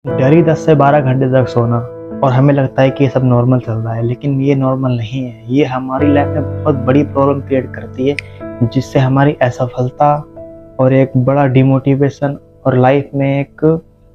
Daily 10 से 12 घंटे तक सोना और हमें लगता है कि ये सब नॉर्मल चल रहा है, लेकिन ये नॉर्मल नहीं है। ये हमारी लाइफ में बहुत बड़ी प्रॉब्लम क्रिएट करती है, जिससे हमारी असफलता और एक बड़ा डिमोटिवेशन और लाइफ में एक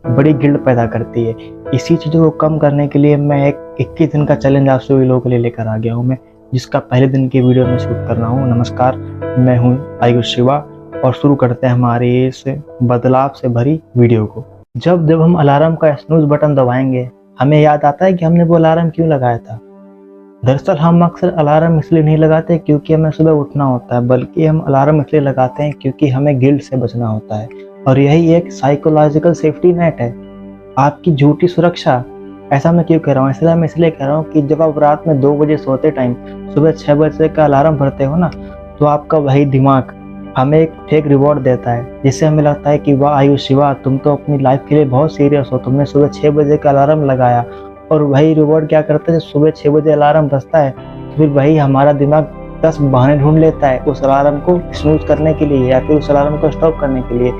बड़ी गिल्ट पैदा करती है। इसी चीज़ों को कम करने के लिए मैं एक 21 दिन का चैलेंज आप सभी लोगों के लिए लेकर आ गया हूँ मैं, जिसका पहले दिन की वीडियो में शूट कर रहा हूँ। नमस्कार, मैं हूँ आयुष शिवा और शुरू करते हैं हमारे इस बदलाव से भरी वीडियो को। जब हम अलार्म का स्नूज बटन दबाएंगे, हमें याद आता है कि हमने वो अलार्म क्यों लगाया था। दरअसल हम अक्सर अलार्म इसलिए नहीं लगाते क्योंकि हमें सुबह उठना होता है, बल्कि हम अलार्म इसलिए लगाते हैं क्योंकि हमें गिल्ट से बचना होता है। और यही एक साइकोलॉजिकल सेफ्टी नेट है, आपकी झूठी सुरक्षा। ऐसा मैं क्यों कह रहा हूँ? इसलिए कह रहा हूँ कि जब आप रात में 2 बजे सोते टाइम सुबह 6 बजे का अलार्म भरते हो ना, तो आपका वही दिमाग हमें एक फेक रिवॉर्ड देता है, जिससे हमें लगता है कि वाह आयुष शिवा, तुम तो अपनी लाइफ के लिए बहुत सीरियस हो, तुमने सुबह 6 बजे का अलार्म लगाया। और वही रिवॉर्ड क्या करता है, जब सुबह 6 बजे अलार्म बजता है तो फिर वही हमारा दिमाग 10 बहाने ढूंढ लेता है उस अलार्म को स्नूज करने के लिए या फिर उस अलार्म को स्टॉप करने के लिए।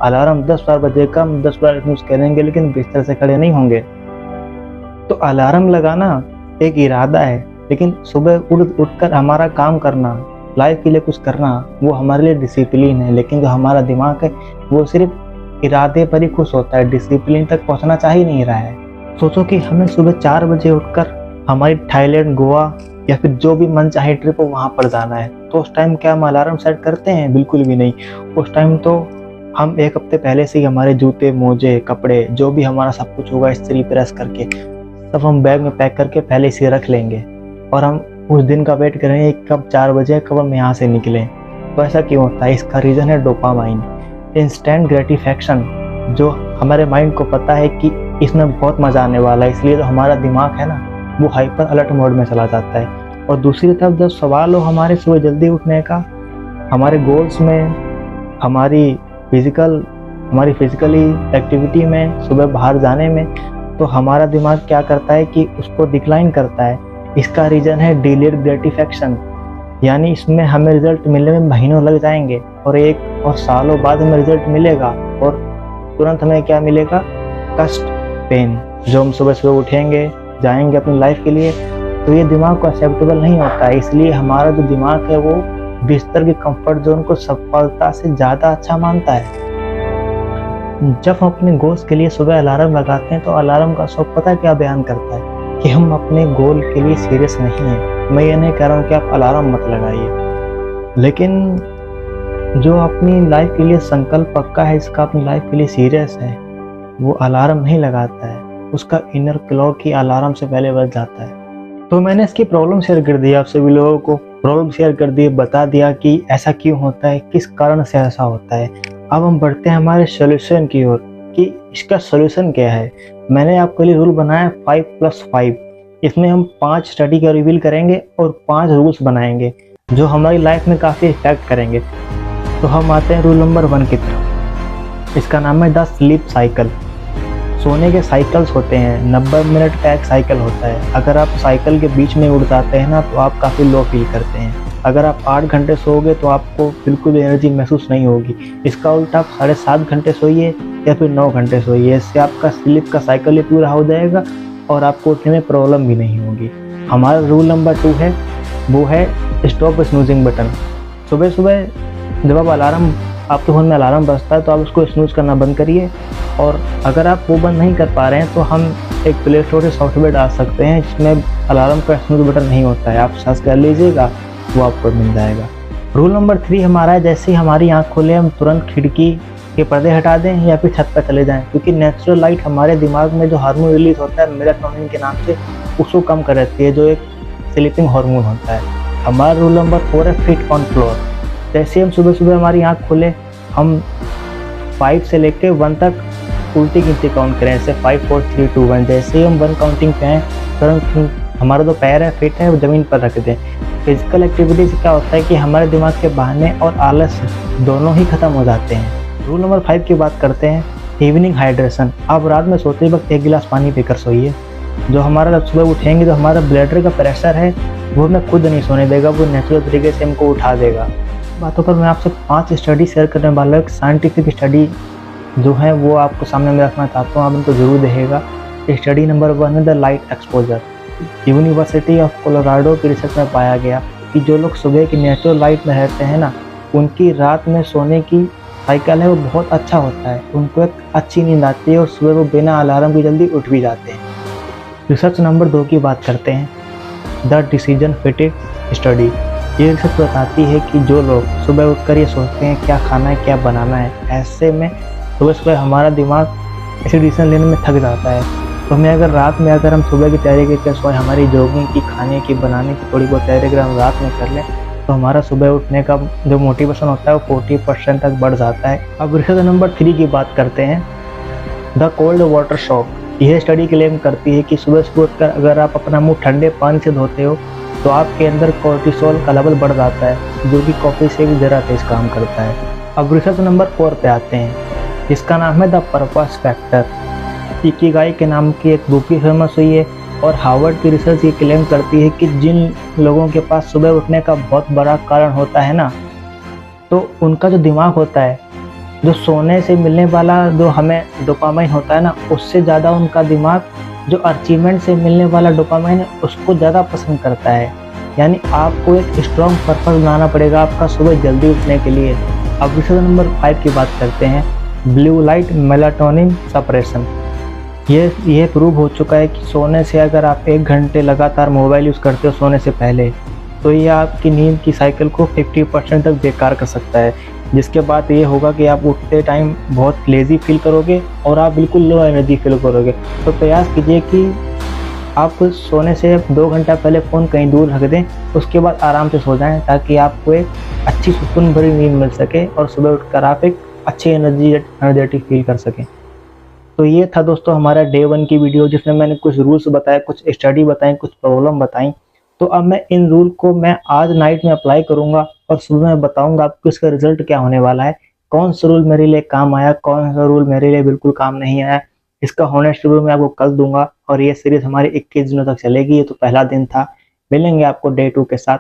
अलार्म 10 बार बजेगा, हम 10 बार स्नूज करेंगे, लेकिन बिस्तर से खड़े नहीं होंगे। तो अलार्म लगाना एक इरादा है, लेकिन सुबह उठकर हमारा काम करना, लाइफ के लिए कुछ करना, वो हमारे लिए डिसिप्लिन है। लेकिन जो हमारा दिमाग है वो सिर्फ इरादे पर ही खुश होता है, डिसिप्लिन तक पहुंचना चाह ही नहीं रहा है। सोचो कि हमें सुबह 4 बजे उठकर हमारी थाईलैंड, गोवा या फिर जो भी मन चाहे ट्रिप हो वहाँ पर जाना है, तो उस टाइम क्या हम अलार्म सेट करते हैं? बिल्कुल भी नहीं। उस टाइम तो हम एक हफ्ते पहले से ही हमारे जूते, मोजे, कपड़े, जो भी हमारा सब कुछ होगा इस्त्री प्रेस करके सब हम बैग में पैक करके पहले से रख लेंगे, और हम उस दिन का वेट करेंगे कब 4 बजे, कब हम यहाँ से निकलें। तो ऐसा क्यों होता है? इसका रीज़न है डोपामाइन, इंस्टेंट ग्रेटिफिकेशन। जो हमारे माइंड को पता है कि इसमें बहुत मज़ा आने वाला है, इसलिए तो हमारा दिमाग है ना, वो हाइपर अलर्ट मोड में चला जाता है। और दूसरी तरफ जब सवाल हो हमारे सुबह जल्दी उठने का, हमारे गोल्स में, हमारी फिजिकली एक्टिविटी में, सुबह बाहर जाने में, तो हमारा दिमाग क्या करता है कि उसको डिक्लाइन करता है। इसका रीज़न है डिलेड ग्रेटिफिकेशन, यानी इसमें हमें रिजल्ट मिलने में महीनों लग जाएंगे और 1 और सालों बाद हमें रिजल्ट मिलेगा, और तुरंत हमें क्या मिलेगा? कष्ट, पेन। जो हम सुबह सुबह उठेंगे, जाएंगे अपनी लाइफ के लिए, तो ये दिमाग को एक्सेप्टेबल नहीं होता है। इसलिए हमारा जो दिमाग है वो बिस्तर के कंफर्ट जोन को सफलता से ज़्यादा अच्छा मानता है। जब हम अपने गोल्स के लिए सुबह अलार्म लगाते हैं तो अलार्म का सब पता क्या बयान करता है कि हम अपने गोल के लिए सीरियस नहीं हैं। मैं ये नहीं कह रहा हूँ कि आप अलार्म मत लगाइए, लेकिन जो अपनी लाइफ के लिए संकल्प पक्का है, इसका अपनी लाइफ के लिए सीरियस है, वो अलार्म नहीं लगाता है, उसका इनर क्लॉक ही अलार्म से पहले बज जाता है। तो मैंने इसकी प्रॉब्लम शेयर कर दी, आप सभी लोगों को प्रॉब्लम शेयर कर दी, बता दिया कि ऐसा क्यों होता है, किस कारण से ऐसा होता है। अब हम बढ़ते हैं हमारे सोल्यूशन की ओर कि इसका सोल्यूशन क्या है। मैंने आपके लिए रूल बनाया 5+5। इसमें हम 5 स्टडी का रिवील करेंगे और 5 रूल्स बनाएंगे जो हमारी लाइफ में काफ़ी इफेक्ट करेंगे। तो हम आते हैं रूल नंबर 1 की तरफ। इसका नाम है द स्लीप साइकिल। सोने के साइकिल्स होते हैं, 90 मिनट का एक साइकिल होता है। अगर आप साइकिल के बीच में उड़ जाते हैं ना, तो आप काफ़ी लो फील करते हैं। अगर आप 8 घंटे सोओगे तो आपको बिल्कुल एनर्जी महसूस नहीं होगी। इसका उल्टा आप 7.5 घंटे सोइए या फिर 9 घंटे सोइए, इससे आपका स्लीप का साइकिल ही पूरा हो जाएगा और आपको उठने में प्रॉब्लम भी नहीं होगी। हमारा रूल नंबर 2 है, वो है स्टॉप स्नूजिंग बटन। सुबह सुबह जब आप आपके फ़ोन में अलार्म बजता है तो आप उसको स्नूज करना बंद करिए। और अगर आप वो बंद नहीं कर पा रहे हैं तो हम एक प्ले स्टोर से सॉफ्टवेयर डाल सकते हैं जिसमें अलार्म का स्नूज बटन नहीं होता है, आप सर्च कर लीजिएगा, वो आपको मिल जाएगा। रूल नंबर 3 हमारा है, जैसे ही हमारी आँख खोले हम तुरंत खिड़की के पर्दे हटा दें या फिर छत पर चले जाएं, क्योंकि नेचुरल लाइट हमारे दिमाग में जो हार्मोन रिलीज होता है मेलाटोनिन के नाम से, उसको कम कर देती है, जो एक स्लीपिंग हार्मोन होता है। हमारा रूल नंबर 4 है फिट ऑन फ्लोर। जैसे हम सुबह सुबह हमारी आँख खोले, हम 5 से लेकर 1 तक उल्टी गिनती काउंट करें, जैसे 5 4 3 2 1। जैसे ही हम 1 काउंटिंग पे हैं, तुरंत हमारा जो पैर है फिट है वो ज़मीन पर रख दें। फिजिकल एक्टिविटी से क्या होता है कि हमारे दिमाग के बहाने और आलस दोनों ही खत्म हो जाते हैं। रूल नंबर 5 की बात करते हैं, इवनिंग हाइड्रेशन। आप रात में सोते वक्त 1 गिलास पानी पीकर सोइए। जो हमारा सुबह उठेंगे, जो हमारा ब्लड का प्रेशर है वो हमें खुद नहीं सोने देगा, वो नेचुरल तरीके से हमको उठा देगा। बातों पर मैं आपसे 5 स्टडी शेयर करने वाला हूँ, एक साइंटिफिक स्टडी जो हैं वो आपको सामने में रखना चाहता हूँ, आप इनको ज़रूर देखिएगा। स्टडी नंबर 1 है the light exposure. University of Colorado की रिसर्च में पाया गया कि जो लोग सुबह की नेचुरल लाइट में रहते हैं ना, उनकी रात में सोने की साइकिल है वो बहुत अच्छा होता है, उनको एक अच्छी नींद आती है और सुबह वो बिना अलार्म के जल्दी उठ भी जाते हैं। रिसर्च नंबर 2 की बात करते हैं, द डिसीजन फिटिग स्टडी। ये रिसर्च बताती है कि जो लोग सुबह उठकर ये सोचते हैं क्या खाना है क्या बनाना है, ऐसे में सुबह सुबह हमारा दिमाग ऐसे डिसीजन लेने में थक जाता है। तो हमें अगर रात में अगर हम सुबह की तैयारी करके सोएं, हमारी जॉगिंग की, खाने की, बनाने की थोड़ी बहुत तैयारी अगर हम रात में कर लें, तो हमारा सुबह उठने का जो मोटिवेशन होता है वो 40% तक बढ़ जाता है। अब रिसर्च नंबर 3 की बात करते हैं, द कोल्ड वाटर शॉक। यह स्टडी क्लेम करती है कि सुबह सुबह उठकर अगर आप अपना मुंह ठंडे पानी से धोते हो तो आपके अंदर कोर्टिसोल का लेवल बढ़ जाता है, जो कि कॉफ़ी से भी ज़रा तेज काम करता है। अब रिसर्च नंबर 4 पे आते हैं, जिसका नाम है द पर्पस फैक्टर। इकिगाई के नाम की एक बुक भी फेमस हुई है और हार्वर्ड की रिसर्च ये क्लेम करती है कि जिन लोगों के पास सुबह उठने का बहुत बड़ा कारण होता है ना, तो उनका जो दिमाग होता है, जो सोने से मिलने वाला जो हमें डोपामाइन होता है ना, उससे ज़्यादा उनका दिमाग जो अचीवमेंट से मिलने वाला डोपामाइन है उसको ज़्यादा पसंद करता है। यानी आपको एक स्ट्रॉन्ग पर्पस बनाना पड़ेगा आपका सुबह जल्दी उठने के लिए। अब रिसर्च नंबर 5 की बात करते हैं, ब्लू लाइट मेलाटोनिन सप्रेशन। ये प्रूव हो चुका है कि सोने से अगर आप 1 घंटे लगातार मोबाइल यूज़ करते हो सोने से पहले, तो ये आपकी नींद की साइकिल को 50% तक बेकार कर सकता है, जिसके बाद ये होगा कि आप उठते टाइम बहुत लेज़ी फील करोगे और आप बिल्कुल लो एनर्जी फील करोगे। तो प्रयास कीजिए कि आप सोने से 2 घंटा पहले फ़ोन कहीं दूर रख दें, उसके बाद आराम से सो जाएं, ताकि आपको एक अच्छी सुकून भरी नींद मिल सके और सुबह उठकर आप एक अच्छी एनर्जेटिक फील कर सकें। तो ये था दोस्तों हमारा डे 1 की वीडियो, जिसमें मैंने कुछ रूल्स बताए, कुछ स्टडी बताई, कुछ प्रॉब्लम बताई। तो अब मैं इन रूल को मैं आज नाइट में अप्लाई करूँगा और सुबह में बताऊँगा आपको इसका रिजल्ट क्या होने वाला है, कौन सा रूल मेरे लिए काम आया, कौन सा रूल मेरे लिए बिल्कुल काम नहीं आया। इसका होनेस्ट रिव्यू मैं आपको कल दूंगा और ये सीरीज हमारी 21 दिनों तक चलेगी। ये तो पहला दिन था, मिलेंगे आपको डे 2 के साथ।